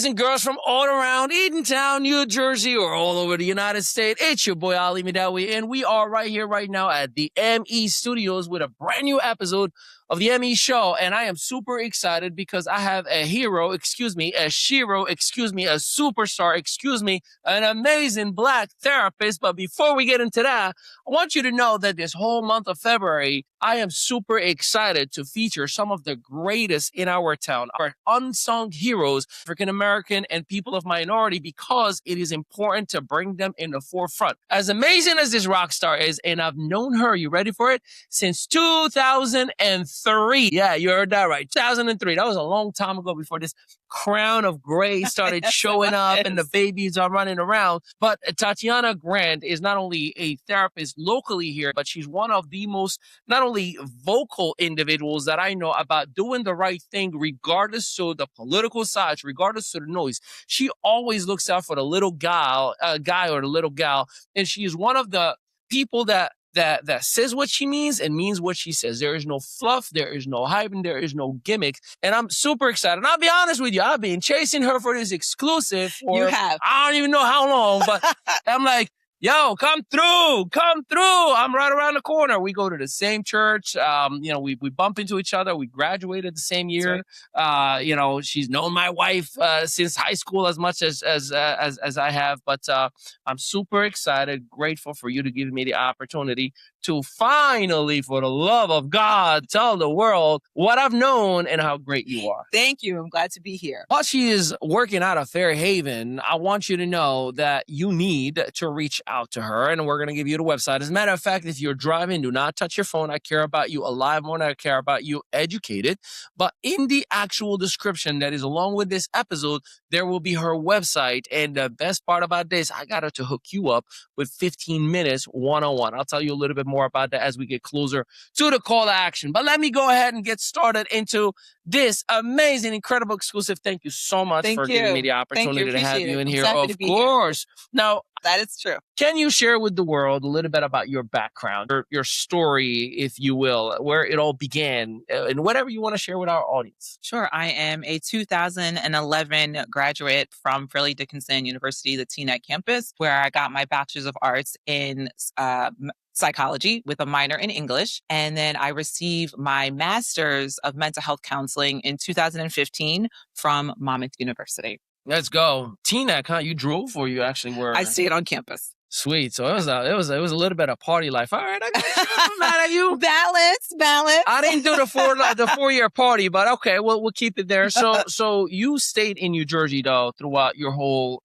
and girls from all around Eatontown, New Jersey, or all over the United States. It's your boy, Ali Midawi, and we are right here, right now at the ME Studios with a brand new episode of the ME Show. And I am super excited because I have a hero, a shero, a superstar, an amazing Black therapist. But before we get into that, I want you to know that this whole month of February, I am super excited to feature some of the greatest in our town, our unsung heroes, African American and people of minority, because it is important to bring them in the forefront. As amazing as this rock star is, and I've known her, you ready for it? Since 2003. Yeah, you heard that right. 2003. That was a long time ago before this crown of gray started showing up and the babies are running around. But Tatiana Grant is not only a therapist locally here, but she's one of the most not only vocal individuals that I know about doing the right thing, regardless of the political sides, regardless of the noise. She always looks out for the little guy or the little gal. And she is one of the people that says what she means and means what she says. There is no fluff, there is no hype, and there is no gimmick. And I'm super excited. And I'll be honest with you, I've been chasing her for this exclusive for, you have. I don't even know how long, but I'm like, yo, come through. I'm right around the corner. We go to the same church. We bump into each other. We graduated the same year. Right. She's known my wife since high school as much as I have. But I'm super excited, grateful for you to give me the opportunity to finally, for the love of God, tell the world what I've known and how great you are. Thank you. I'm glad to be here. While she is working out of Fairhaven, I want you to know that you need to reach out to her, and we're going to give you the website. As a matter of fact, if you're driving, do not touch your phone. I care about you alive more than I care about you educated. But in the actual description that is along with this episode, there will be her website. And the best part about this, I got her to hook you up with 15 minutes one-on-one. I'll tell you a little bit more about that as we get closer to the call to action. But let me go ahead and get started into this amazing, incredible exclusive. Thank you so much for giving me the opportunity to have you in here. Of course. Now, that is true. Can you share with the world a little bit about your background, your story, if you will, where it all began, and whatever you want to share with our audience? Sure. I am a 2011 graduate from Fairleigh Dickinson University, the TNET campus, where I got my Bachelor's of Arts in psychology with a minor in English. And then I received my Master's of Mental Health Counseling in 2015 from Monmouth University. Let's go. TNEC, huh? You drove or you actually were? I stayed on campus. Sweet. So it was a little bit of party life. All right, I got you. I'm mad at you. Balance. I didn't do the 4-year party, but okay, we'll keep it there. So you stayed in New Jersey though throughout your whole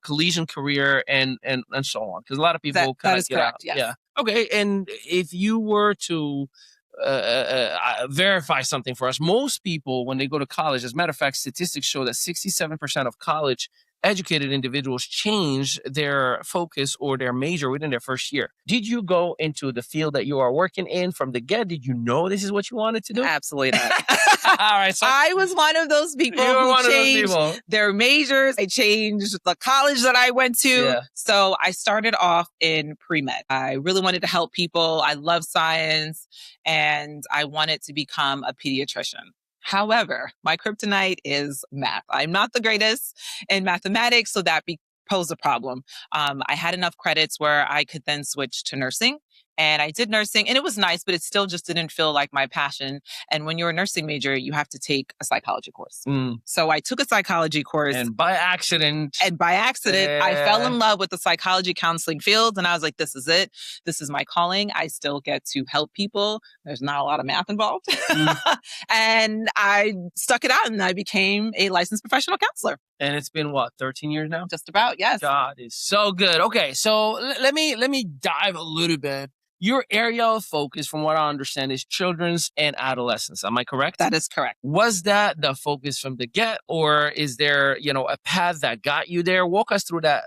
collegiate career and so on, because a lot of people that is correct. Yes. Yeah. Okay, and if you were to verify something for us, most people when they go to college, as a matter of fact, statistics show that 67% of college educated individuals change their focus or their major within their first year. Did you go into the field that you are working in from the get? Did you know this is what you wanted to do? Absolutely not. All right. So I was one of those people who changed their majors. I changed the college that I went to. Yeah. So I started off in pre-med. I really wanted to help people. I love science and I wanted to become a pediatrician. However, my kryptonite is math. I'm not the greatest in mathematics, so that posed a problem. I had enough credits where I could then switch to nursing. And I did nursing and it was nice, but it still just didn't feel like my passion. And when you're a nursing major, you have to take a psychology course. So I took a psychology course. And by accident, I fell in love with the psychology counseling field. And I was like, this is it. This is my calling. I still get to help people. There's not a lot of math involved. And I stuck it out and I became a licensed professional counselor. And it's been 13 years now? Just about, yes. God is so good. Okay, so let me dive a little bit. Your area of focus, from what I understand, is children's and adolescents. Am I correct? That is correct. Was that the focus from the get, or is there, a path that got you there? Walk us through that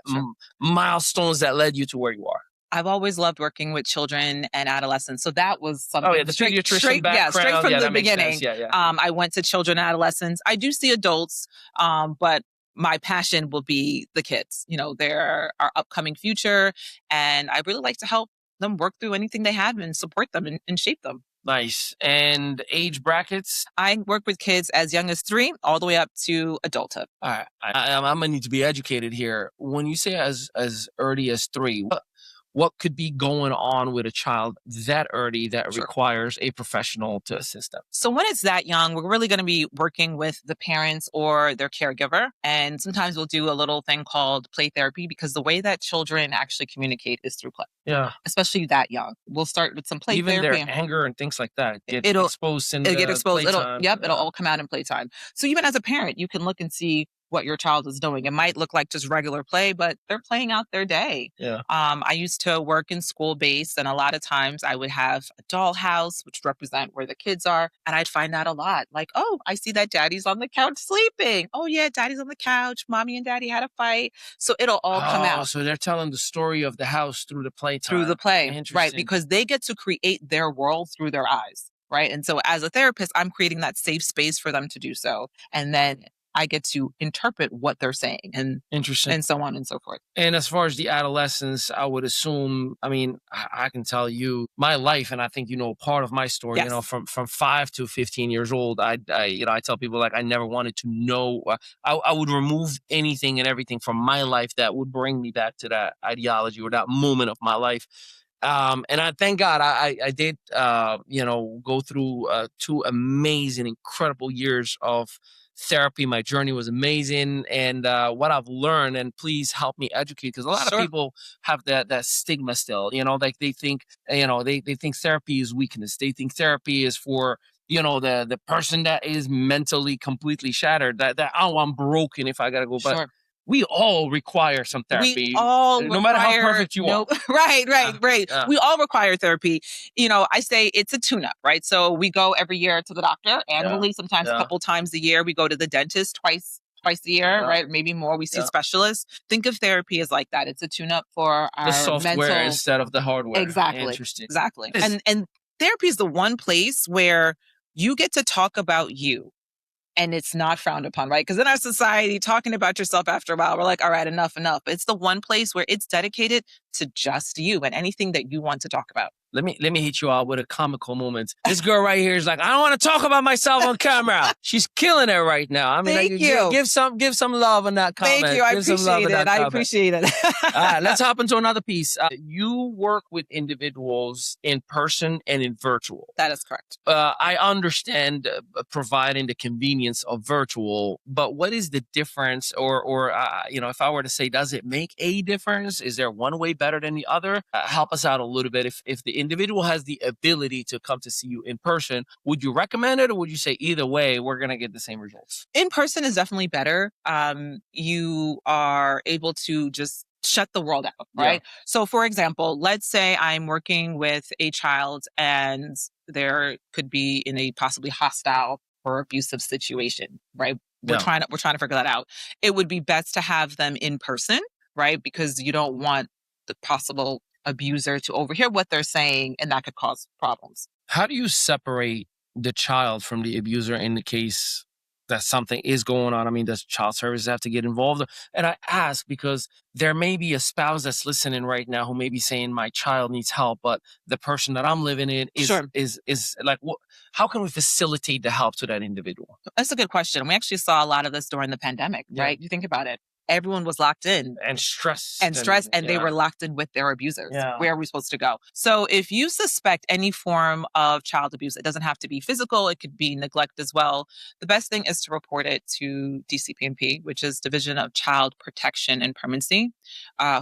milestones that led you to where you are. I've always loved working with children and adolescents. So that was something. Oh, yeah, the pediatrician background. Yeah, straight from the beginning. Yeah. I went to children and adolescents. I do see adults, but my passion will be the kids. They're our upcoming future. And I really like to help them work through anything they have and support them and shape them. Nice. And age brackets? I work with kids as young as 3 all the way up to adulthood. All right. I'm going to need to be educated here. When you say as early as 3, what could be going on with a child that early that requires a professional to assist them? So when it's that young, we're really going to be working with the parents or their caregiver. And sometimes we'll do a little thing called play therapy, because the way that children actually communicate is through play. Yeah. Especially that young. We'll start with some play Even therapy. Even their anger and things like that It'll exposed in get exposed. playtime. It'll all come out in playtime. So even as a parent, you can look and see what your child is doing. It might look like just regular play, but they're playing out their day. Yeah. I used to work in school-based, and a lot of times I would have a dollhouse, which represent where the kids are, and I'd find that a lot. Like, oh, I see that daddy's on the couch sleeping. Oh yeah, daddy's on the couch. Mommy and daddy had a fight. So it'll all come out. So they're telling the story of the house through the playtime. Through the play, right? Because they get to create their world through their eyes, right? And so as a therapist, I'm creating that safe space for them to do so. And then I get to interpret what they're saying, and interesting, and so on and so forth. And as far as the adolescence, I would assume, I mean, I can tell you my life, and I think you know part of my story. Yes. You know, from 5 to 15 years old, I tell people, like, I never wanted to know. I would remove anything and everything from my life that would bring me back to that ideology or that moment of my life. And I thank God I did, go through 2 amazing, incredible years of therapy. My journey was amazing. And what I've learned, and please help me educate, because a lot of people have that stigma still, like they think, they think therapy is weakness. They think therapy is for, the person that is mentally completely shattered, that oh, I'm broken if I got to go. But we all require some therapy. We all no matter how perfect you are. Right. We all require therapy. I say it's a tune-up, right? So we go every year to the doctor annually, sometimes a couple times a year. We go to the dentist twice a year, right? Maybe more. We see specialists. Think of therapy as like that. It's a tune-up for our the software mental instead of the hardware. Exactly. Interesting. Exactly. And therapy is the one place where you get to talk about you. And it's not frowned upon, right? Because in our society, talking about yourself after a while, we're like, all right, enough. It's the one place where it's dedicated to just you and anything that you want to talk about. Let me hit you out with a comical moment. This girl right here is like, I don't want to talk about myself on camera. She's killing it right now. I mean, Thank you. Give some love on that comment. Thank you. I appreciate it. All right, let's hop into another piece. You work with individuals in person and in virtual. That is correct. I understand providing the convenience of virtual, but what is the difference? Or if I were to say, does it make a difference? Is there one way better than the other? Help us out a little bit. If the individual has the ability to come to see you in person, would you recommend it, or would you say either way, we're going to get the same results? In person is definitely better. You are able to just shut the world out, right? Yeah. So for example, let's say I'm working with a child and there could be in a possibly hostile or abusive situation, right? We're trying to figure that out. It would be best to have them in person, right? Because you don't want the possible abuser to overhear what they're saying, and that could cause problems. How do you separate the child from the abuser in the case that something is going on? I mean, does child services have to get involved? And I ask because there may be a spouse that's listening right now who may be saying, my child needs help, but the person that I'm living in is like, how can we facilitate the help to that individual? That's a good question. We actually saw a lot of this during the pandemic, right? You think about it. Everyone was locked in and stressed, and they were locked in with their abusers. Where are we supposed to go? So if you suspect any form of child abuse, it doesn't have to be physical. It could be neglect as well. The best thing is to report it to DCP&P, which is Division of Child Protection and Permanency,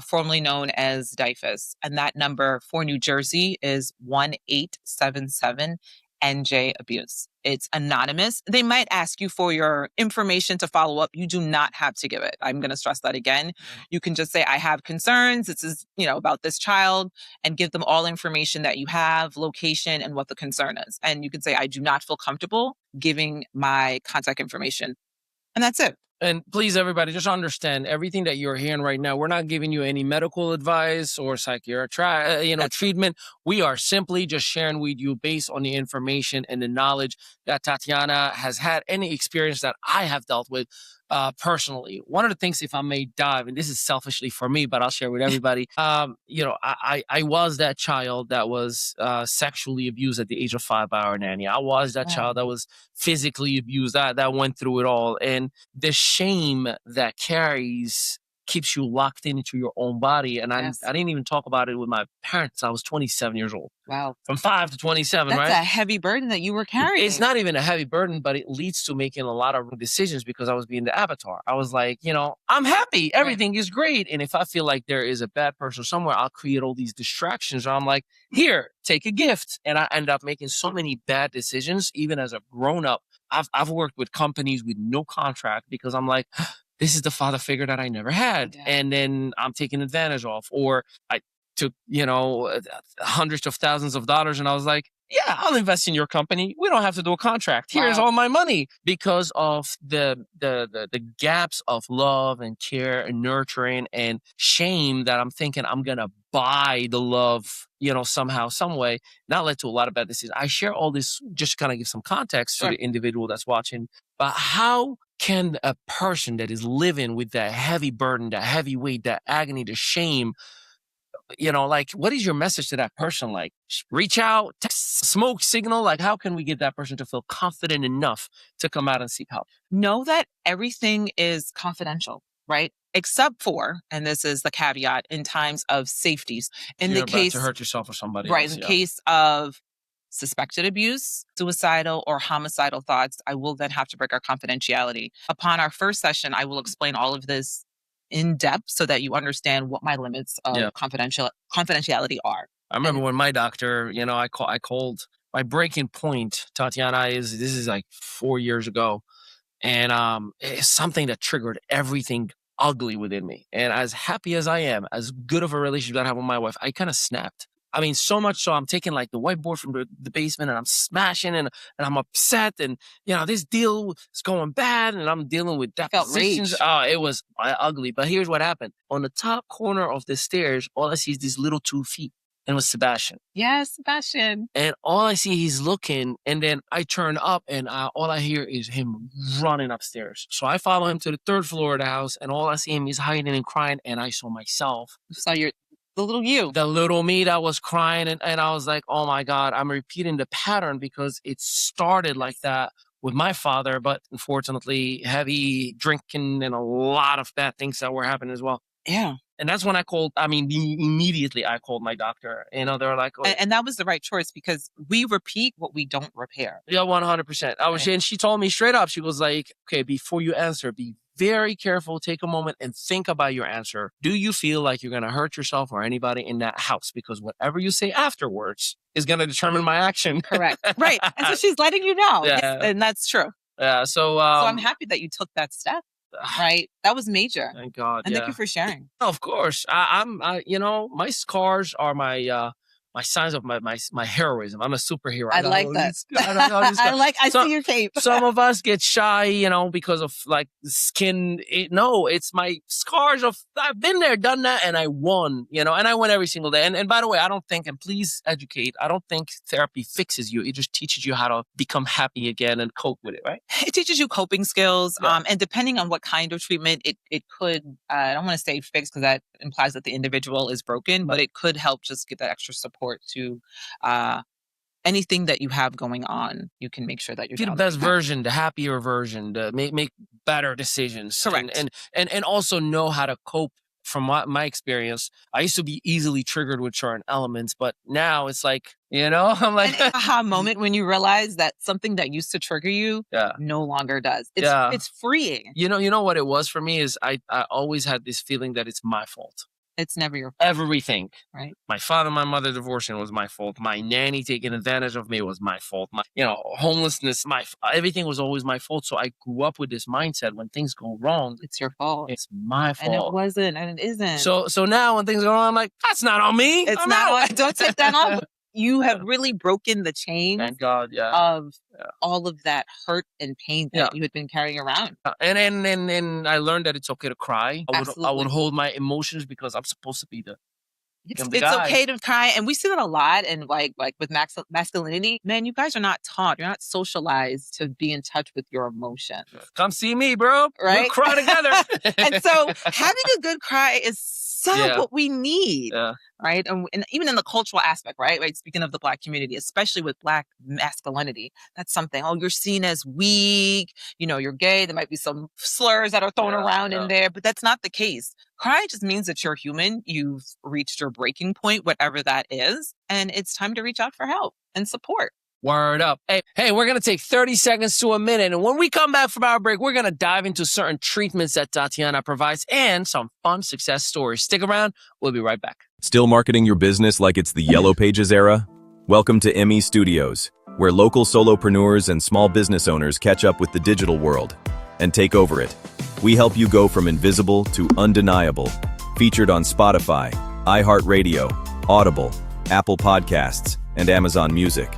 formerly known as DIFAS. And that number for New Jersey is 1877 NJ abuse. It's anonymous. They might ask you for your information to follow up. You do not have to give it. I'm going to stress that again. You can just say, I have concerns. This is, about this child, and give them all information that you have, location, and what the concern is. And you can say, I do not feel comfortable giving my contact information. And that's it. And please, everybody, just understand everything that you're hearing right now. We're not giving you any medical advice or psychiatric, treatment. We are simply just sharing with you based on the information and the knowledge that Tatiana has had, any experience that I have dealt with. personally, one of the things, if I may dive, and this is selfishly for me, but I'll share with everybody. I was that child that was sexually abused at the age of 5 by our nanny. I was that child that was physically abused, that went through it all. And the shame that carries keeps you locked into your own body. And I didn't even talk about it with my parents. I was 27 years old. Wow. From 5 to 27, That's right? a heavy burden that you were carrying. It's not even a heavy burden, but it leads to making a lot of decisions because I was being the avatar. I was like, I'm happy. Everything is great. And if I feel like there is a bad person somewhere, I'll create all these distractions. I'm like, here, take a gift. And I end up making so many bad decisions, even as a grown up. I've worked with companies with no contract because I'm like, this is the father figure that I never had. Yeah. And then I'm taken advantage of, or I took, hundreds of thousands of dollars. And I was like, yeah, I'll invest in your company. We don't have to do a contract. Here's all my money, because of the gaps of love and care and nurturing and shame that I'm thinking I'm going to buy the love, somehow, some way. That led to a lot of bad decisions. I share all this just to kind of give some context to the individual that's watching. But how can a person that is living with that heavy burden, that heavy weight, that agony, the shame, what is your message to that person? Like, reach out, text, smoke signal. Like, how can we get that person to feel confident enough to come out and seek help? Know that everything is confidential, right? Except for, and this is the caveat, in times of safeties. In the case to hurt yourself or somebody else. Right, in case of suspected abuse, suicidal, or homicidal thoughts, I will then have to break our confidentiality. Upon our first session, I will explain all of this in depth so that you understand what my limits of confidentiality are. I remember when my doctor, I called my breaking point, Tatiana, this is like 4 years ago. And it's something that triggered everything ugly within me. And as happy as I am, as good of a relationship that I have with my wife, I kind of snapped. I mean, so much so I'm taking like the whiteboard from the basement and I'm smashing and I'm upset. And, this deal is going bad and I'm dealing with depositions. Oh, it was ugly. But here's what happened. On the top corner of the stairs, all I see is these little 2 feet. And it was Sebastian. Yes, Sebastian. And all I see, he's looking. And then I turn up and all I hear is him running upstairs. So I follow him to the 3rd floor of the house. And all I see him is hiding and crying. And I saw myself. You saw the little you. The little me that was crying. And I was like, oh my God, I'm repeating the pattern because it started like that with my father. But unfortunately, heavy drinking and a lot of bad things that were happening as well. Yeah. And that's when immediately I called my doctor. They're like, oh. And that was the right choice because we repeat what we don't repair. Yeah, 100%. And she told me straight up, she was like, okay, before you answer, be very careful, take a moment and think about your answer. Do you feel like you're going to hurt yourself or anybody in that house? Because whatever you say afterwards is going to determine my action. Correct. Right. And so she's letting you know. Yeah. And that's true. Yeah. So I'm happy that you took that step. Right. That was major. Thank God. And thank you for sharing. Of course. My scars are my signs of my heroism. I'm a superhero. I like that. I see your cape. Some of us get shy, because of like skin. It's my scars of, I've been there, done that, and I won, and I win every single day. And by the way, I don't think, and please educate, I don't think therapy fixes you. It just teaches you how to become happy again and cope with it, right? It teaches you coping skills. Yeah. And depending on what kind of treatment, it could, I don't want to say fix because that implies that the individual is broken, but it could help just get that extra support to anything that you have going on. You can make sure that you're the best version, the happier version, to make better decisions. Correct. And also know how to cope. From my experience, I used to be easily triggered with certain elements, but now it's like, I'm like an aha moment when you realize that something that used to trigger you no longer does. It's freeing. You know what it was for me is I always had this feeling that it's my fault. It's never your fault. Everything. Right. My father, my mother divorcing was my fault. My nanny taking advantage of me was my fault. My, homelessness, everything was always my fault. So I grew up with this mindset: when things go wrong, it's your fault. It's my fault. And it wasn't, and it isn't. So now when things go wrong, I'm like, that's not on me. It's not on. Don't take that off. You have really broken the chains. Thank God, of all of that hurt and pain that you had been carrying around. And I learned that it's okay to cry. I would Absolutely. hold my emotions because I'm supposed to be the It's okay to cry. And we see that a lot. And like with masculinity, man, you guys are not taught. You're not socialized to be in touch with your emotions. Come see me, bro. Right? We'll cry together. And so having a good cry is what we need. Yeah. Right. And even in the cultural aspect, right? Speaking of the Black community, especially with Black masculinity, that's something. Oh, you're seen as weak. You're gay. There might be some slurs that are thrown around in there, but that's not the case. Crying just means that you're human. You've reached your breaking point, whatever that is. And it's time to reach out for help and support. Word up. Hey, we're going to take 30 seconds to a minute. And when we come back from our break, we're going to dive into certain treatments that Tatiana provides and some fun success stories. Stick around. We'll be right back. Still marketing your business like it's the Yellow Pages era? Welcome to ME Studios, where local solopreneurs and small business owners catch up with the digital world and take over it. We help you go from invisible to undeniable. Featured on Spotify, iHeartRadio, Audible, Apple Podcasts, and Amazon Music.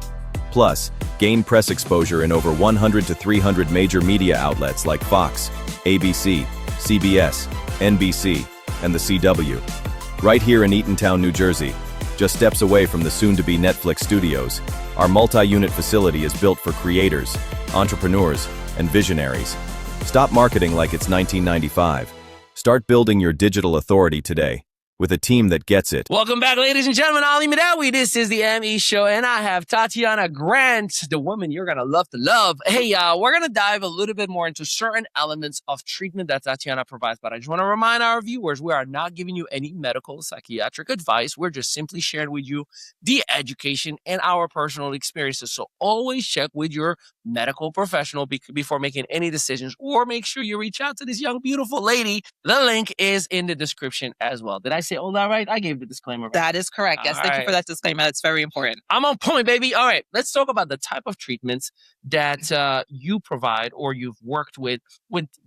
Plus, gain press exposure in over 100 to 300 major media outlets like Fox, ABC, CBS, NBC, and the CW. Right here in Eatontown, New Jersey, just steps away from the soon-to-be Netflix studios, our multi-unit facility is built for creators, entrepreneurs, and visionaries. Stop marketing like it's 1995. Start building your digital authority today. With a team that gets it. Welcome back, ladies and gentlemen. Ali Midawi. This is the ME Show, and I have Tatiana Grant, the woman you're going to love to love. Hey, we're going to dive a little bit more into certain elements of treatment that Tatiana provides, but I just want to remind our viewers, we are not giving you any medical, psychiatric advice. We're just simply sharing with you the education and our personal experiences. So always check with your medical professional before making any decisions, or make sure you reach out to this young, beautiful lady. The link is in the description as well. Did I say all that right? I gave the disclaimer right. That is correct. Yes, thank you for that disclaimer. That's very important. I'm on point, baby. All right, let's talk about the type of treatments that you provide or you've worked with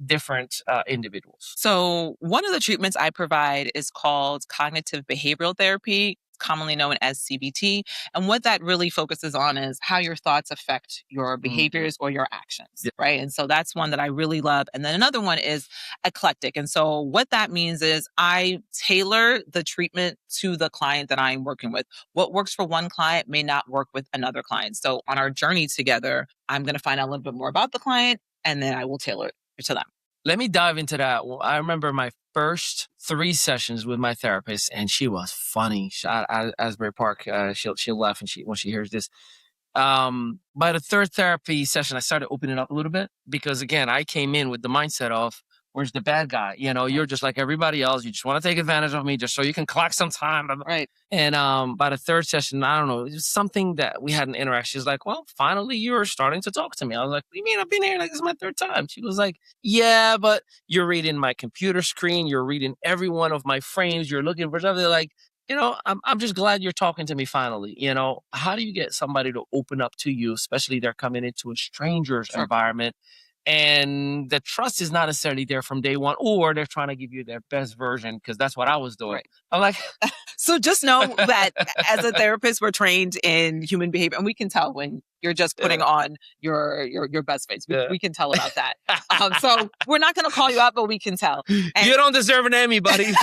different individuals. So one of the treatments I provide is called cognitive behavioral therapy, commonly known as CBT. And what that really focuses on is how your thoughts affect your behaviors or your actions, right? And so that's one that I really love. And then another one is eclectic. And so what that means is I tailor the treatment to the client that I'm working with. What works for one client may not work with another client. So on our journey together, I'm going to find out a little bit more about the client, and then I will tailor it to them. Let me dive into that. Well, I remember my first 3 sessions with my therapist, and she was funny. At Asbury Park, she'll laugh when she hears this. By the 3rd therapy session, I started opening up a little bit because, again, I came in with the mindset of, where's the bad guy? You're just like everybody else. You just want to take advantage of me just so you can clock some time. Right. And by the 3rd session, I don't know, it was something that we had an interaction. She's like, well, finally, you're starting to talk to me. I was like, what do you mean? I've been here, like, this is my 3rd time. She was like, yeah, but you're reading my computer screen. You're reading every one of my frames. You're looking for something like, I'm just glad you're talking to me finally. How do you get somebody to open up to you, especially they're coming into a stranger's environment? And the trust is not necessarily there from day one, or they're trying to give you their best version, because that's what I was doing. Right. I'm like, so just know that as a therapist, we're trained in human behavior, and we can tell when you're just putting on your best face. We can tell about that. So we're not going to call you out, but we can tell. And you don't deserve an Emmy, buddy.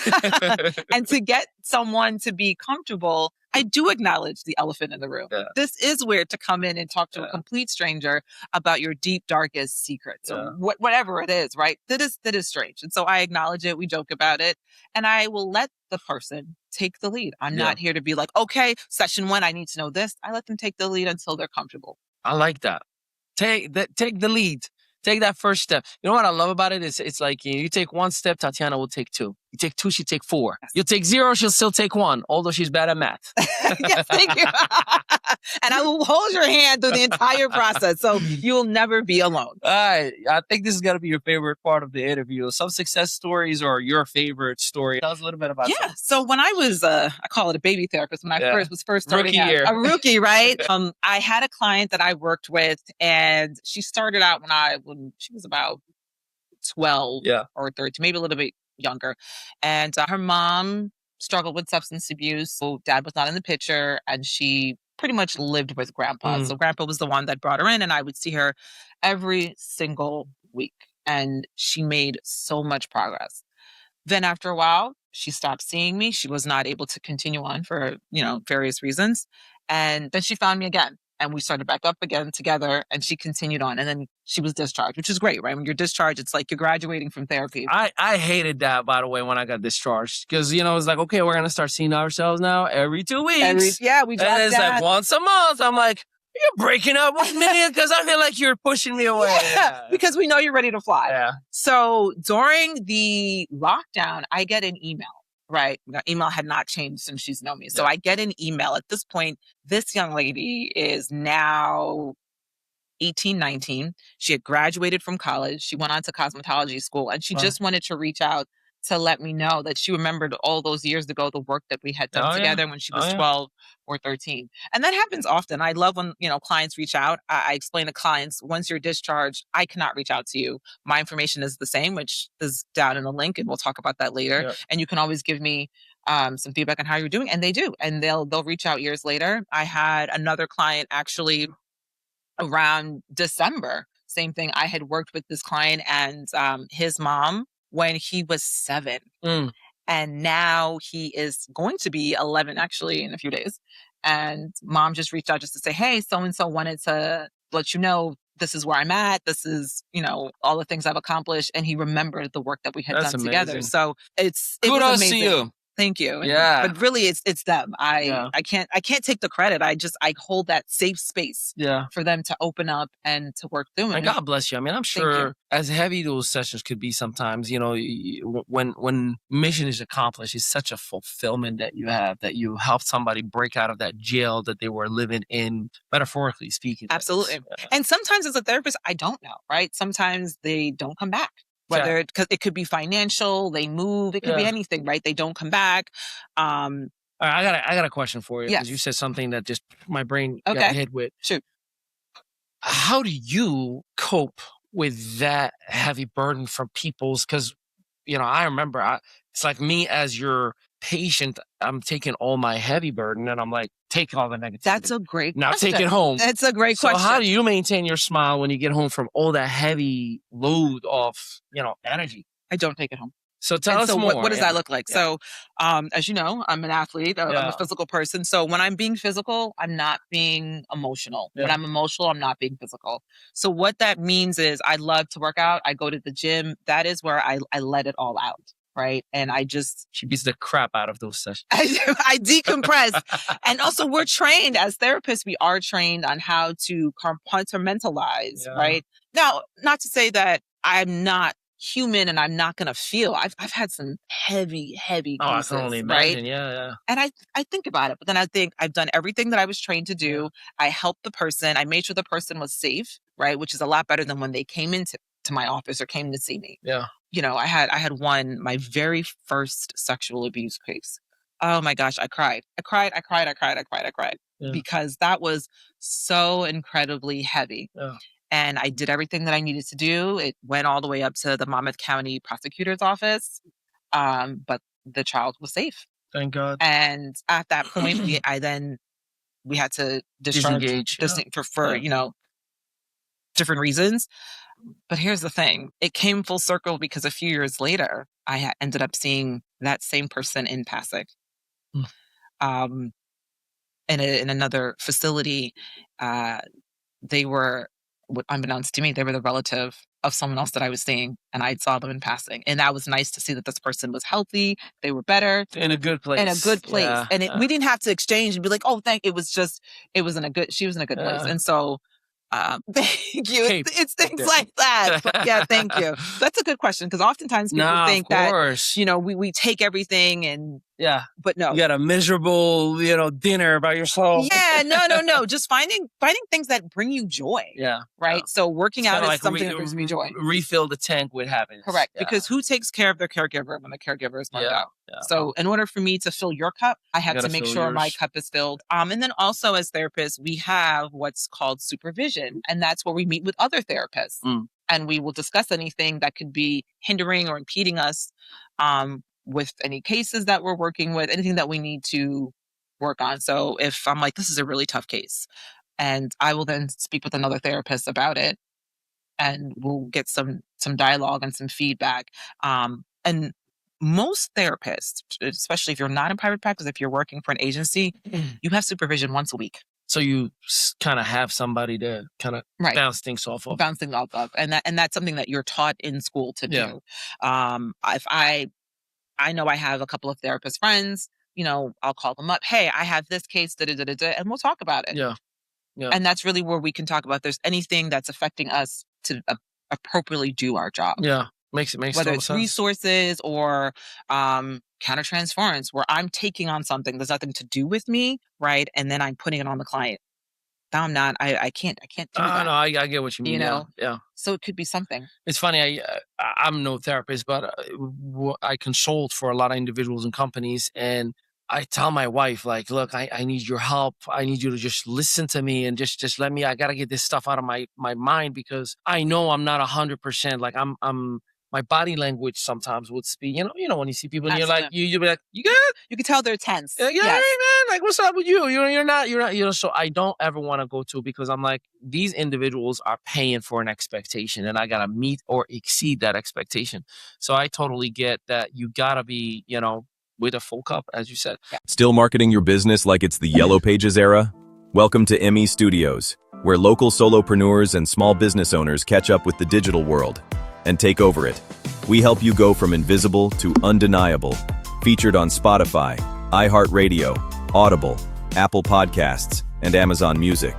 And to get someone to be comfortable, I do acknowledge the elephant in the room. Yeah. This is weird to come in and talk to a complete stranger about your deep, darkest secrets, or whatever it is, right? That is strange. And so I acknowledge it. We joke about it. And I will let the person take the lead. I'm not here to be like, okay, session 1, I need to know this. I let them take the lead until they're comfortable. I like that. Take the lead. Take that first step. You know what I love about it? It's like you take 1 step, Tatiana will take 2. You take 2, she'll take 4. Yes. You'll take 0, she'll still take 1, although she's bad at math. Yes, thank you. And I will hold your hand through the entire process, so you'll never be alone. All right. I think this is going to be your favorite part of the interview. Some success stories or your favorite story. Tell us a little bit about that. So when I was, I call it a baby therapist, when I was first starting out. A rookie, right? I had a client that I worked with, and she started out when she was about 12 or 13, maybe a little bit younger. And her mom struggled with substance abuse. So dad was not in the picture, and she pretty much lived with grandpa. So grandpa was the one that brought her in, and I would see her every single week. And she made so much progress. Then after a while, she stopped seeing me. She was not able to continue on for, various reasons. And then she found me again. And we started back up again together, and she continued on. And then she was discharged, which is great, right? When you're discharged, it's like you're graduating from therapy. I hated that, by the way, when I got discharged. Because, it's like, okay, we're going to start seeing ourselves now every 2 weeks. We and dropped it's that. like once a month. I'm like, you're breaking up with me because I feel like you're pushing me away. Yeah, because we know you're ready to fly. Yeah. So during the lockdown, I get an email, right? The email had not changed since she's known me. So I get an email. At this point, this young lady is now 18, 19. She had graduated from college. She went on to cosmetology school, and she just wanted to reach out to let me know that she remembered all those years ago, the work that we had done together when she was 12 or 13. And that happens often. I love when, clients reach out. I explain to clients, once you're discharged, I cannot reach out to you. My information is the same, which is down in the link, and we'll talk about that later. Yep. And you can always give me some feedback on how you're doing. And they do. And they'll reach out years later. I had another client actually around December. Same thing. I had worked with this client and his mom when he was 7. And now he is going to be 11 actually in a few days. And mom just reached out just to say, hey, so-and-so wanted to let you know this is where I'm at. This is, all the things I've accomplished. And he remembered the work that we had done together. So it was Kudos amazing. to you. Thank you. Yeah. But really it's them. I can't take the credit. I hold that safe space for them to open up and to work through it. And God bless you. I mean, I'm sure as heavy those sessions could be sometimes, when mission is accomplished, it's such a fulfillment that you have, that you help somebody break out of that jail that they were living in, metaphorically speaking. Absolutely. Yeah. And sometimes as a therapist, I don't know, right? Sometimes they don't come back. Whether because it could be financial, they move, it could be anything, right? They don't come back. All right, I got a question for you because you said something that just my brain got hit with. Shoot. How do you cope with that heavy burden from people's? Because I remember it's like me as your patient, I'm taking all my heavy burden and I'm like, take all the negativity. That's a great question. Now take it home. That's a great question. So how do you maintain your smile when you get home from all that heavy load of, energy? I don't take it home. So tell us more. What does that look like? So, as you know, I'm an athlete. I'm a physical person. So when I'm being physical, I'm not being emotional. When I'm emotional, I'm not being physical. So what that means is I love to work out. I go to the gym. That is where I let it all out. Right. And she beats the crap out of those sessions. I decompress. And also we're trained as therapists. We are trained on how to compartmentalize. Right. Now, not to say that I'm not human and I'm not going to feel. I've had some heavy cases, I can only imagine. Right? Yeah. And I think about it, but then I think I've done everything that I was trained to do. I helped the person. I made sure the person was safe, right? Which is a lot better than when they came into my office or came to see me. Yeah. I had my very first sexual abuse case. Oh my gosh, I cried. I cried because that was so incredibly heavy. Yeah. And I did everything that I needed to do. It went all the way up to the Monmouth County prosecutor's office. But the child was safe. Thank God. And at that point, we had to disengage for different reasons. But here's the thing. It came full circle because a few years later, I ended up seeing that same person in Pasig. In another facility. They were, unbeknownst to me, they were the relative of someone else that I was seeing, and I saw them in passing. And that was nice to see that this person was healthy. They were better. In a good place. Yeah, and we didn't have to exchange and be like, oh, she was in a good place. And so, thank you. It's things like that. But yeah, thank you. That's a good question because oftentimes people think that, we take everything and but no. You got a miserable, dinner by yourself. Yeah, no. Just finding things that bring you joy. Yeah. Right. Yeah. So working out is something that brings me joy. Refill the tank with happiness. Correct. Yeah. Because who takes care of their caregiver when the caregiver is burned out? Yeah. So in order for me to fill your cup, I have to make sure my cup is filled. And then also as therapists, we have what's called supervision. And that's where we meet with other therapists. And we will discuss anything that could be hindering or impeding us with any cases that we're working with, anything that we need to work on. So if I'm like, this is a really tough case, and I will then speak with another therapist about it, and we'll get some dialogue and some feedback. And most therapists, especially if you're not in private practice, if you're working for an agency, you have supervision once a week. So you kind of have somebody to kind of bounce things off of. Bounce things off of. And that's something that you're taught in school to do. If I know I have a couple of therapist friends, I'll call them up. Hey, I have this case, and we'll talk about it. Yeah. And that's really where we can talk about if there's anything that's affecting us to appropriately do our job. Yeah. Makes whether it's sense. Resources or countertransference, where I'm taking on something that's nothing to do with me, right? And then I'm putting it on the client. I'm not. I can't do that. No, I get what you mean. Yeah. So it could be something. It's funny. I'm no therapist, but I consult for a lot of individuals and companies, and I tell my wife, like, look, I need your help. I need you to just listen to me and just let me. I gotta get this stuff out of my mind, because I know I'm not 100%. Like I'm. My body language sometimes would speak. You know when you see people and you're like, you'll be like, you good? You can tell they're tense. Yeah, yes. Hey, man. Like, what's up with you? You're not. So I don't ever want to go to, because I'm like, these individuals are paying for an expectation, and I gotta meet or exceed that expectation. So I totally get that. You gotta be, with a full cup, as you said. Yeah. Still marketing your business like it's the Yellow Pages era? Welcome to ME Studios, where local solopreneurs and small business owners catch up with the digital world and take over it. We help you go from invisible to undeniable. Featured on Spotify, iHeartRadio, Audible, Apple Podcasts, and Amazon Music.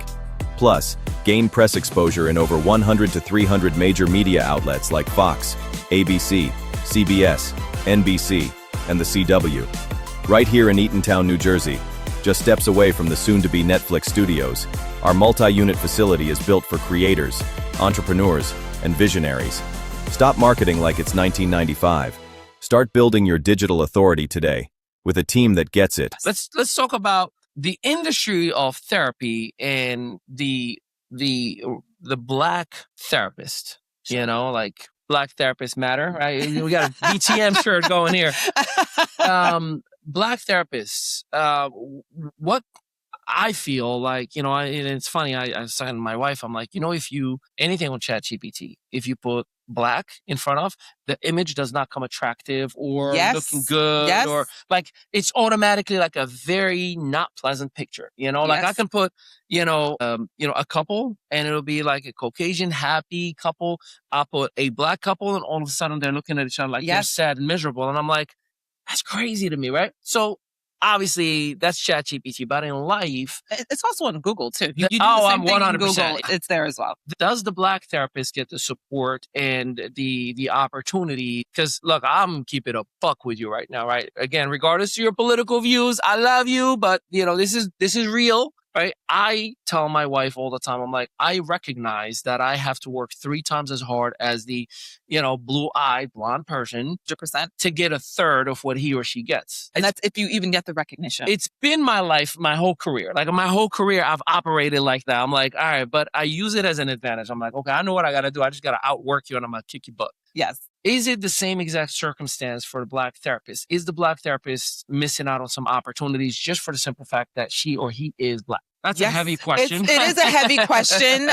Plus, gain press exposure in over 100 to 300 major media outlets like Fox, ABC, CBS, NBC, and the CW. Right here in Eatontown, New Jersey, just steps away from the soon-to-be Netflix studios, our multi-unit facility is built for creators, entrepreneurs, and visionaries. Stop marketing like it's 1995. Start building your digital authority today with a team that gets it. Let's talk about the industry of therapy and the Black therapist. Like Black therapists matter, right? We got a BTM shirt going here. Black therapists. What I feel like, and it's funny. I was talking to my wife. I'm like, if you anything on ChatGPT, if you put Black in front of, the image does not come attractive or looking good, or like it's automatically like a very not pleasant picture. Like I can put, a couple, and it'll be like a Caucasian happy couple. I'll put a Black couple, and all of a sudden they're looking at each other like they're sad and miserable, and I'm like, that's crazy to me, right? So obviously, that's ChatGPT, but in life, it's also on Google too. I'm 100%. Google, it's there as well. Does the Black therapist get the support and the opportunity? Because look, I'm keeping a buck with you right now, right? Again, regardless of your political views, I love you, but this is real. Right? I tell my wife all the time, I'm like, I recognize that I have to work 3 times as hard as the, blue-eyed blonde person 100% to get a third of what he or she gets. And that's if you even get the recognition. It's been my life, my whole career. Like my whole career, I've operated like that. I'm like, all right, but I use it as an advantage. I'm like, okay, I know what I got to do. I just got to outwork you, and I'm going to kick your butt. Yes. Is it the same exact circumstance for the Black therapist? Is the Black therapist missing out on some opportunities just for the simple fact that she or he is Black? That's a heavy question. It is a heavy question.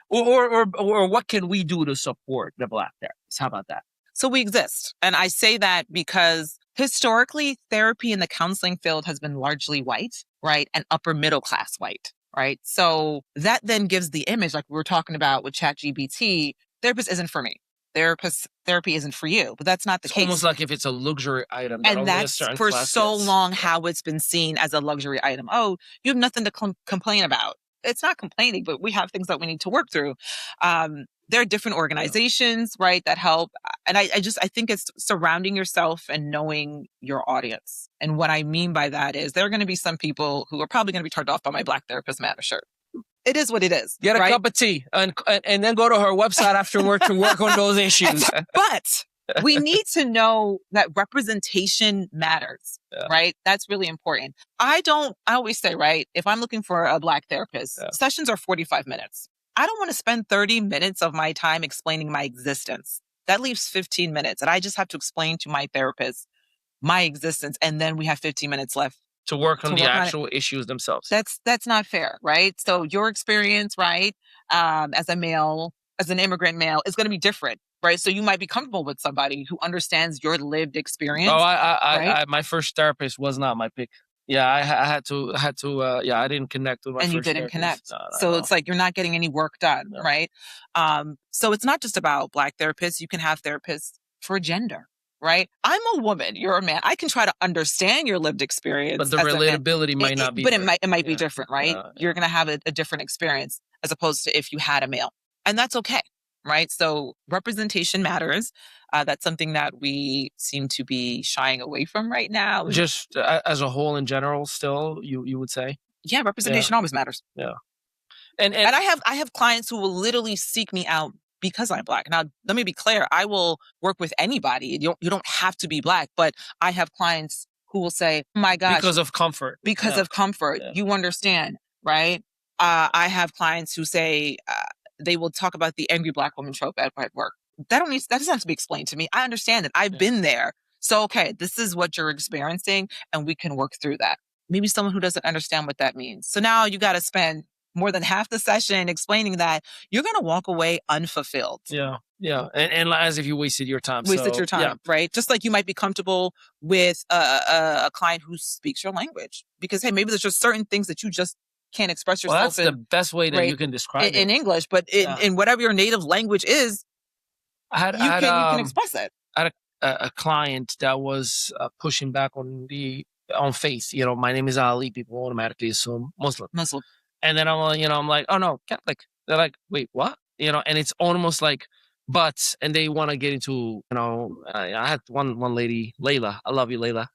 Or what can we do to support the Black therapist? How about that? So we exist. And I say that because historically, therapy in the counseling field has been largely white, right? And upper middle class white, right? So that then gives the image, like we were talking about with ChatGPT, therapist isn't for me. Therapy isn't for you, but that's not the case. Almost like if it's a luxury item. And that's for so long how it's been seen as a luxury item. Oh, you have nothing to complain about. It's not complaining, but we have things that we need to work through. There are different organizations, right, that help. And I think it's surrounding yourself and knowing your audience. And what I mean by that is there are going to be some people who are probably going to be turned off by my Black Therapist Matter shirt. It is what it is. Get a cup of tea and then go to her website afterward to work on those issues. But we need to know that representation matters, right? That's really important. I always say, right, if I'm looking for a Black therapist, sessions are 45 minutes. I don't want to spend 30 minutes of my time explaining my existence. That leaves 15 minutes. And I just have to explain to my therapist my existence. And then we have 15 minutes left to work on the actual issues themselves. That's not fair, right? So your experience, right, as an immigrant male is going to be different right? So you might be comfortable with somebody who understands your lived experience. Oh, right? my first therapist was not my pick. Yeah, I had to, I didn't connect with my And you first didn't therapist. connect. No, So it's like you're not getting any work done, No. right? So it's not just about Black therapists. You can have therapists for gender, right? I'm a woman. You're a man. I can try to understand your lived experience. But the as a man. relatability might not be But there. it might be Yeah. different, right? You're going to have a different experience as opposed to if you had a male. And that's okay, right? So representation matters. That's something that we seem to be shying away from right now. Just as a whole in general, still, you would say? Yeah, representation always matters. Yeah. And I have clients who will literally seek me out because I'm Black. Now, let me be clear. I will work with anybody. You don't have to be Black, but I have clients who will say, oh my gosh. Because of comfort. Because of comfort. Yeah. You understand, right? I have clients who say they will talk about the angry Black woman trope at work. That doesn't have to be explained to me. I understand it. I've been there. So, okay, this is what you're experiencing and we can work through that. Maybe someone who doesn't understand what that means. So now you got to spend more than half the session explaining that, you're going to walk away unfulfilled. Yeah. Yeah. And as if you wasted your time. Your time, right? Just like you might be comfortable with a client who speaks your language because, hey, maybe there's just certain things that you just can't express yourself that's the best way that you can describe it. In English, but in whatever your native language is, you can express it. I had a client that was pushing back on faith. My name is Ali. People automatically assume Muslim. And then I'm like, oh no, Catholic. They're like, wait, what? And it's almost like, but, and they want to get into, I had one lady, Layla. I love you, Layla.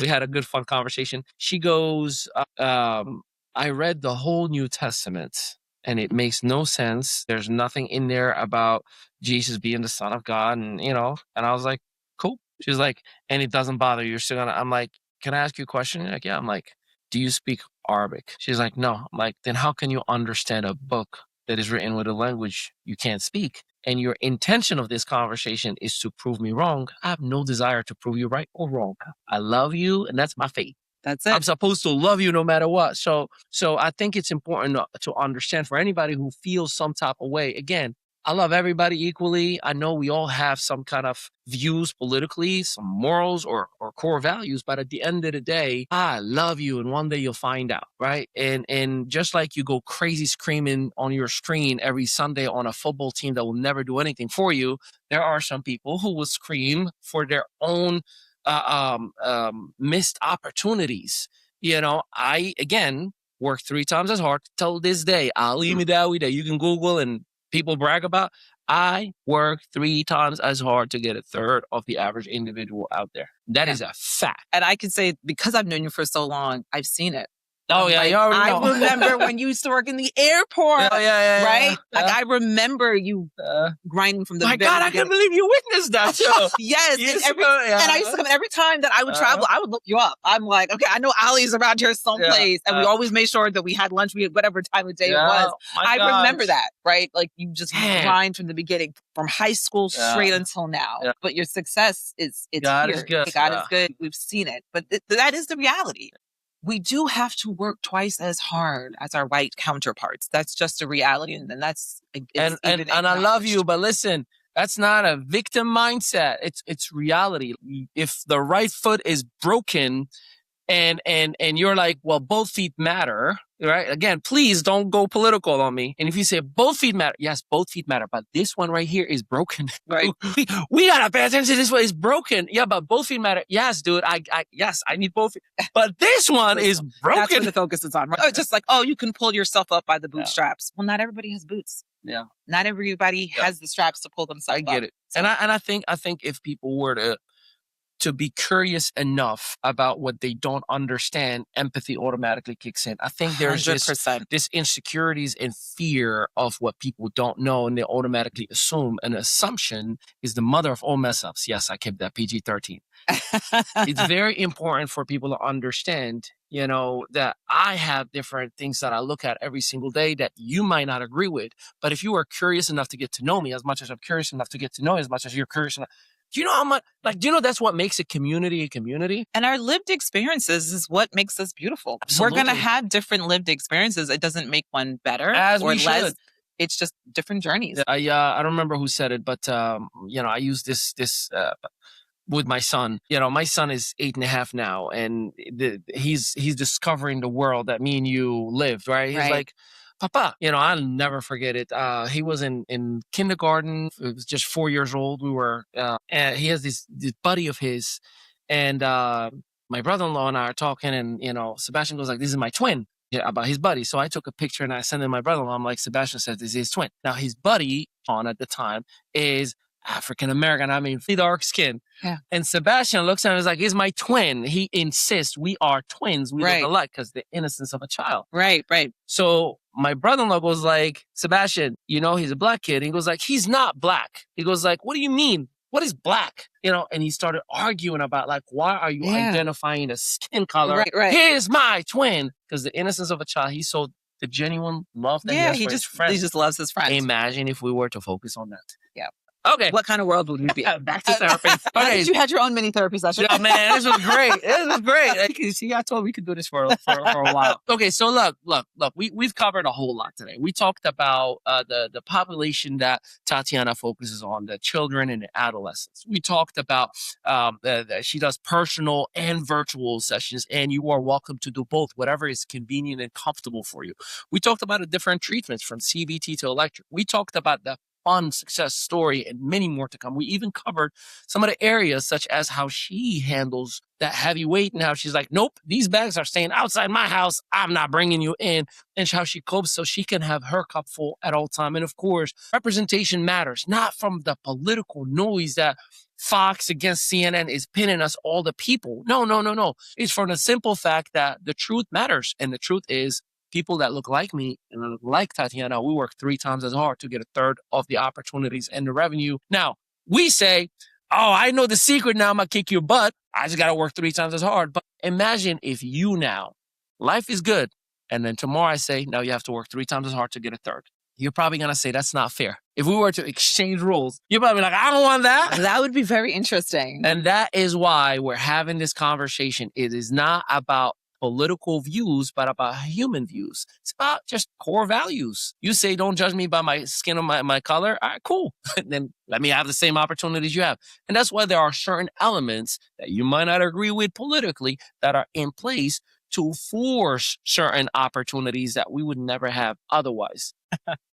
We had a good, fun conversation. She goes, I read the whole New Testament and it makes no sense. There's nothing in there about Jesus being the Son of God. And, and I was like, cool. She was like, and it doesn't bother you. You're still gonna, I'm like, can I ask you a question? Like, yeah. I'm like, do you speak Arabic? She's like, no. I'm like, then how can you understand a book that is written with a language you can't speak? And your intention of this conversation is to prove me wrong. I have no desire to prove you right or wrong. I love you, and that's my faith. That's it. I'm supposed to love you no matter what. So I think it's important to understand for anybody who feels some type of way. Again, I love everybody equally. I know we all have some kind of views politically, some morals or core values, but at the end of the day, I love you and one day you'll find out, right? And just like you go crazy screaming on your screen every Sunday on a football team that will never do anything for you, there are some people who will scream for their own missed opportunities. I, again, work 3 times as hard till this day. Ali Midawi that you can Google and people brag about. I work 3 times as hard to get a third of the average individual out there. That is a fact. And I can say, because I've known you for so long, I've seen it. Oh, yeah, you already know. I remember when you used to work in the airport, right? Yeah. Like, I remember you grinding from the my God, I can't believe you witnessed that show. Yes. And I used to come every time that I would travel, I would look you up. I'm like, okay, I know Ali's around here someplace. And we always made sure that we had lunch, whatever time of day it was. I remember that, right? Like, you just grind from the beginning, from high school straight until now. Yeah. But your success it's God here. Is good. God is good. We've seen it. But that is the reality. We do have to work twice as hard as our white counterparts. That's just a reality. And then that's and I love you, but listen, that's not a victim mindset. It's reality. If the right foot is broken and you're like, well, both feet matter, right? Again, please don't go political on me. And if you say both feet matter, yes, both feet matter, but this one right here is broken. Right. We gotta pay attention to this one. It's broken. Yeah, but both feet matter. Yes, dude. Yes, I need both feet. But this one is broken. That's what the focus is on, right? Oh, just like, you can pull yourself up by the bootstraps. Well, not everybody has boots. Yeah. Not everybody has the straps to pull themselves up. I get it. So. And I think if people were to be curious enough about what they don't understand, empathy automatically kicks in. I think there's this insecurities and fear of what people don't know, and they automatically assume. An assumption is the mother of all mess ups. Yes, I kept that PG-13. It's very important for people to understand, that I have different things that I look at every single day that you might not agree with. But if you are curious enough to get to know me as much as I'm curious enough to get to know you, as much as you're curious enough, do you know how much, that's what makes a community a community? And our lived experiences is what makes us beautiful. Absolutely. We're going to have different lived experiences. It doesn't make one better as or we less. Should. it's just different journeys. I don't remember who said it, but I use this with my son. My son is 8.5 now, and he's discovering the world that me and you lived, right? He's Right. like, Papa, I'll never forget it. He was in kindergarten. It was just 4 years old. We were, and he has this buddy of his, and my brother-in-law and I are talking, and Sebastian goes like, "This is my twin." Yeah, about his buddy. So I took a picture and I sent it to my brother-in-law. I'm like, Sebastian says this is his twin. Now his buddy at the time is African American. I mean, dark skin. Yeah. And Sebastian looks at him and is like, "He's my twin." He insists we are twins. We Right. look alike because the innocence of a child. Right. So my brother-in-law goes like, "Sebastian, he's a black kid." And he goes like, "He's not black." He goes like, "What do you mean? What is black?" And he started arguing about like, why are you identifying a skin color? Right. Here's my twin. Because the innocence of a child, he saw the genuine love that he has for his friend. He just loves his friends. Imagine if we were to focus on that. Yeah. Okay. What kind of world would we be? Back to therapy. Okay. You had your own mini therapy session. Yeah, man, this was great. This was great. See, I told we could do this for a while. Okay, so look. We've covered a whole lot today. We talked about the population that Tatiana focuses on, the children and the adolescents. We talked about that she does personal and virtual sessions, and you are welcome to do both, whatever is convenient and comfortable for you. We talked about the different treatments from CBT to electric. We talked about the fun success story and many more to come. We even covered some of the areas such as how she handles that heavy weight and how she's like, "Nope, these bags are staying outside my house. I'm not bringing you in." And how she copes so she can have her cup full at all time. And of course, representation matters, not from the political noise that Fox against CNN is pinning us all the people. No. It's from the simple fact that the truth matters. And the truth is, people that look like me and look like Tatiana, we work 3 times as hard to get a third of the opportunities and the revenue. Now, we say, "Oh, I know the secret now. I'm going to kick your butt. I just got to work 3 times as hard." But imagine if life is good. And then tomorrow I say, "Now you have to work 3 times as hard to get a third." You're probably going to say, "That's not fair." If we were to exchange roles, you're probably like, "I don't want that." That would be very interesting. And that is why we're having this conversation. It is not about political views, but about human views. It's about just core values. You say, "Don't judge me by my skin or my color." All right, cool. Then let me have the same opportunities you have. And that's why there are certain elements that you might not agree with politically that are in place to force certain opportunities that we would never have otherwise.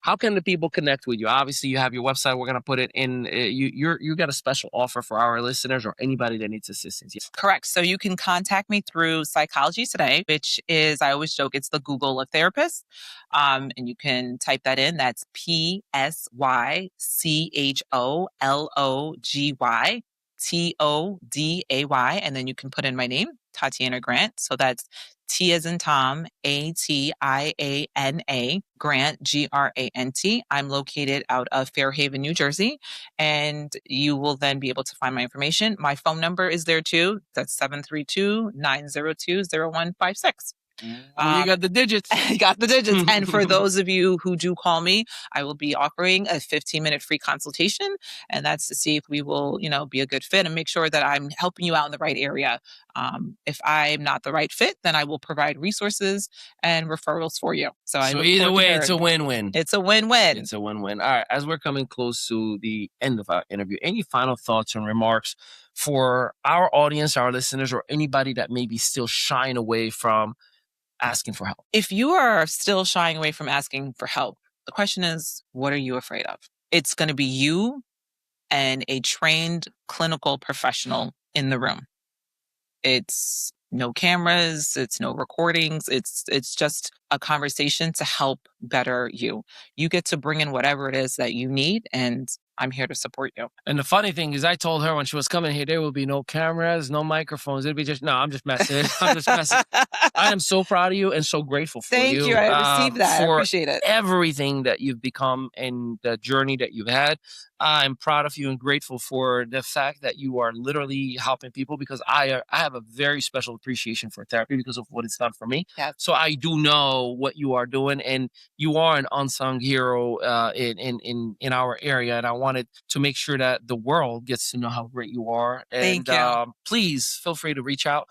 How can the people connect with you? Obviously, you have your website. We're going to put it in. You got a special offer for our listeners or anybody that needs assistance. Yes. Correct. So you can contact me through Psychology Today, which is, I always joke, it's the Google of therapists. And you can type that in. That's PSYCHOLOGYTODAY. And then you can put in my name, Tatiana Grant. So that's T as in Tom, ATIANA, Grant, GRANT. I'm located out of Fairhaven, New Jersey, and you will then be able to find my information. My phone number is there too. That's 732-902-0156. You got the digits. You got the digits. And for those of you who do call me, I will be offering a 15-minute free consultation. And that's to see if we will, be a good fit and make sure that I'm helping you out in the right area. If I'm not the right fit, then I will provide resources and referrals for you. So either way, it's a win-win. It's a win-win. It's a win-win. All right. As we're coming close to the end of our interview, any final thoughts and remarks for our audience, our listeners, or anybody that may be still shying away from asking for help? If you are still shying away from asking for help, the question is, what are you afraid of? It's going to be you and a trained clinical professional in the room. It's no cameras, it's no recordings. It's just a conversation to help better you. You get to bring in whatever it is that you need, and I'm here to support you. And the funny thing is, I told her when she was coming here, there will be no cameras, no microphones. It'd be I'm just messing. I'm just messing. I am so proud of you and so grateful for you. Thank you. I received that. I appreciate it. Everything that you've become and the journey that you've had. I'm proud of you and grateful for the fact that you are literally helping people, because I have a very special appreciation for therapy because of what it's done for me. Yeah. So I do know what you are doing, and you are an unsung hero in our area. And I wanted to make sure that the world gets to know how great you are. And Thank you. Please feel free to reach out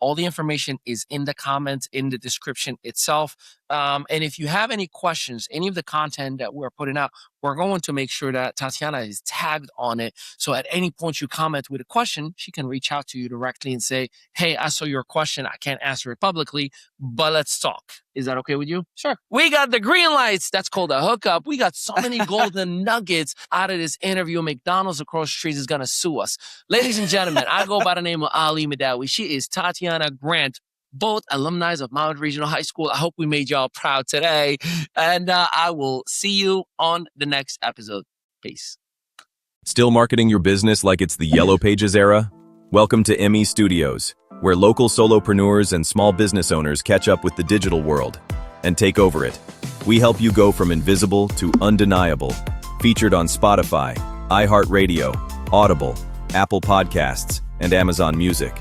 All the information is in the comments, in the description itself. And if you have any questions, any of the content that we're putting out, we're going to make sure that Tatiana is tagged on it. So at any point you comment with a question, she can reach out to you directly and say, hey, I saw your question. I can't answer it publicly, but let's talk. Is that okay with you? Sure. We got the green lights. That's called a hookup. We got so many golden nuggets out of this interview. McDonald's across the street is going to sue us. Ladies and gentlemen, I go by the name of Ali Madawi. She is Tatiana Grant, both alumni of Mount Regional High School. I hope we made y'all proud today. And I will see you on the next episode. Peace. Still marketing your business like it's the Yellow Pages era? Welcome to ME Studios, where local solopreneurs and small business owners catch up with the digital world and take over it. We help you go from invisible to undeniable. Featured on Spotify, iHeartRadio, Audible, Apple Podcasts, and Amazon Music.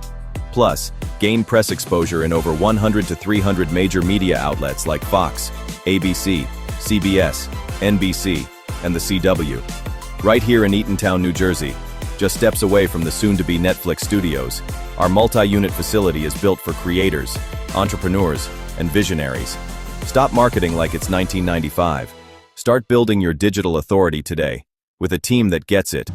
Plus, gain press exposure in over 100 to 300 major media outlets like Fox, ABC, CBS, NBC, and the CW. Right here in Eatontown, New Jersey, just steps away from the soon-to-be Netflix studios, our multi-unit facility is built for creators, entrepreneurs, and visionaries. Stop marketing like it's 1995. Start building your digital authority today with a team that gets it.